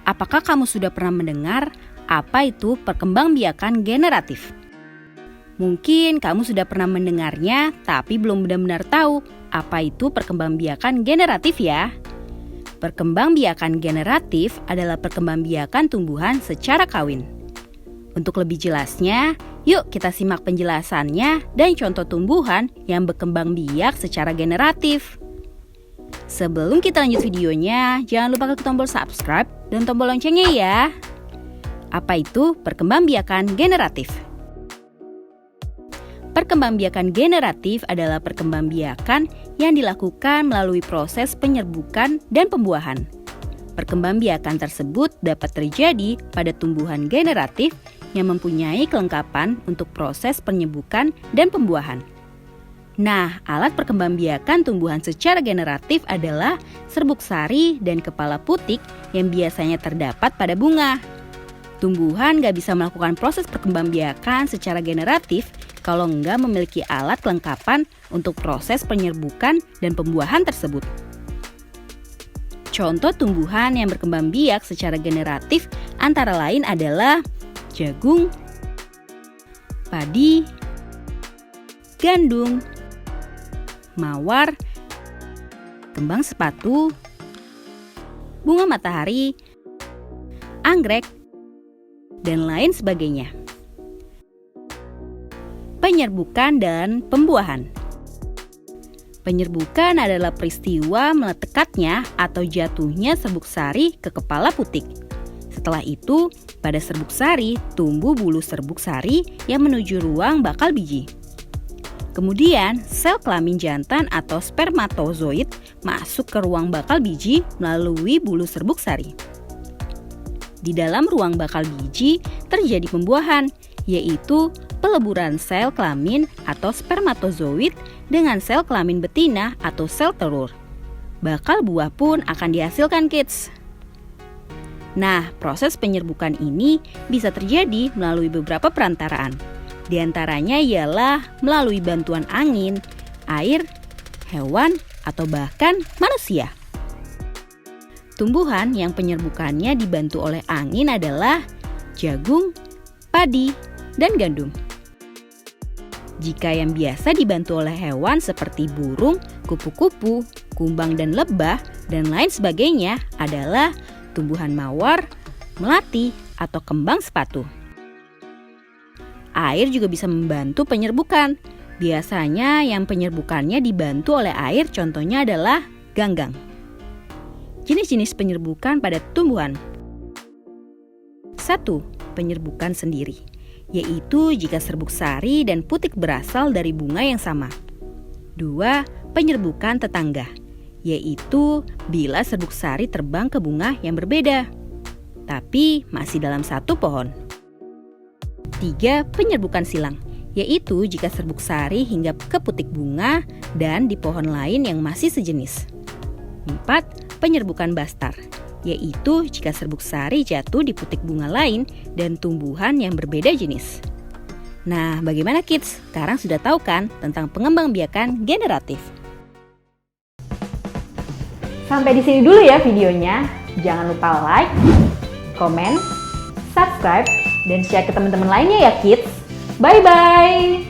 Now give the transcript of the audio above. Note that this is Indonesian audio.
Apakah kamu sudah pernah mendengar apa itu perkembangbiakan generatif? Mungkin kamu sudah pernah mendengarnya, tapi belum benar-benar tahu apa itu perkembangbiakan generatif ya. Perkembangbiakan generatif adalah perkembangbiakan tumbuhan secara kawin. Untuk lebih jelasnya, yuk kita simak penjelasannya dan contoh tumbuhan yang berkembang biak secara generatif. Sebelum kita lanjut videonya, jangan lupa klik tombol subscribe dan tombol loncengnya ya. Apa itu perkembangbiakan generatif? Perkembangbiakan generatif adalah perkembangbiakan yang dilakukan melalui proses penyerbukan dan pembuahan. Perkembangbiakan tersebut dapat terjadi pada tumbuhan generatif yang mempunyai kelengkapan untuk proses penyerbukan dan pembuahan. Nah, alat perkembangbiakan tumbuhan secara generatif adalah serbuk sari dan kepala putik yang biasanya terdapat pada bunga. Tumbuhan gak bisa melakukan proses perkembangbiakan secara generatif kalau nggak memiliki alat kelengkapan untuk proses penyerbukan dan pembuahan tersebut. Contoh tumbuhan yang berkembang biak secara generatif antara lain adalah jagung, padi, gandum, mawar, kembang sepatu, bunga matahari, anggrek, dan lain sebagainya. Penyerbukan dan pembuahan. Penyerbukan adalah peristiwa meletekatnya atau jatuhnya serbuk sari ke kepala putik. Setelah itu, pada serbuk sari tumbuh bulu serbuk sari yang menuju ruang bakal biji. Kemudian, sel kelamin jantan atau spermatozoid masuk ke ruang bakal biji melalui bulu serbuk sari. Di dalam ruang bakal biji terjadi pembuahan, yaitu peleburan sel kelamin atau spermatozoid dengan sel kelamin betina atau sel telur. Bakal buah pun akan dihasilkan, kids. Nah, proses penyerbukan ini bisa terjadi melalui beberapa perantaraan. Di antaranya ialah melalui bantuan angin, air, hewan, atau bahkan manusia. Tumbuhan yang penyerbukannya dibantu oleh angin adalah jagung, padi, dan gandum. Jika yang biasa dibantu oleh hewan seperti burung, kupu-kupu, kumbang dan lebah, dan lain sebagainya adalah tumbuhan mawar, melati, atau kembang sepatu. Air juga bisa membantu penyerbukan. Biasanya yang penyerbukannya dibantu oleh air contohnya adalah ganggang. Jenis-jenis penyerbukan pada tumbuhan. 1. Penyerbukan sendiri, yaitu jika serbuk sari dan putik berasal dari bunga yang sama. 2. Penyerbukan tetangga, yaitu bila serbuk sari terbang ke bunga yang berbeda, tapi masih dalam satu pohon. 3. Penyerbukan silang, yaitu jika serbuk sari hingga ke putik bunga dan di pohon lain yang masih sejenis. 4. Penyerbukan bastar, yaitu jika serbuk sari jatuh di putik bunga lain dan tumbuhan yang berbeda jenis. Nah, bagaimana kids? Sekarang sudah tahu kan tentang pengembangbiakan generatif? Sampai di sini dulu ya videonya. Jangan lupa like, komen, subscribe, dan share ke teman-teman lainnya ya kids. Bye-bye!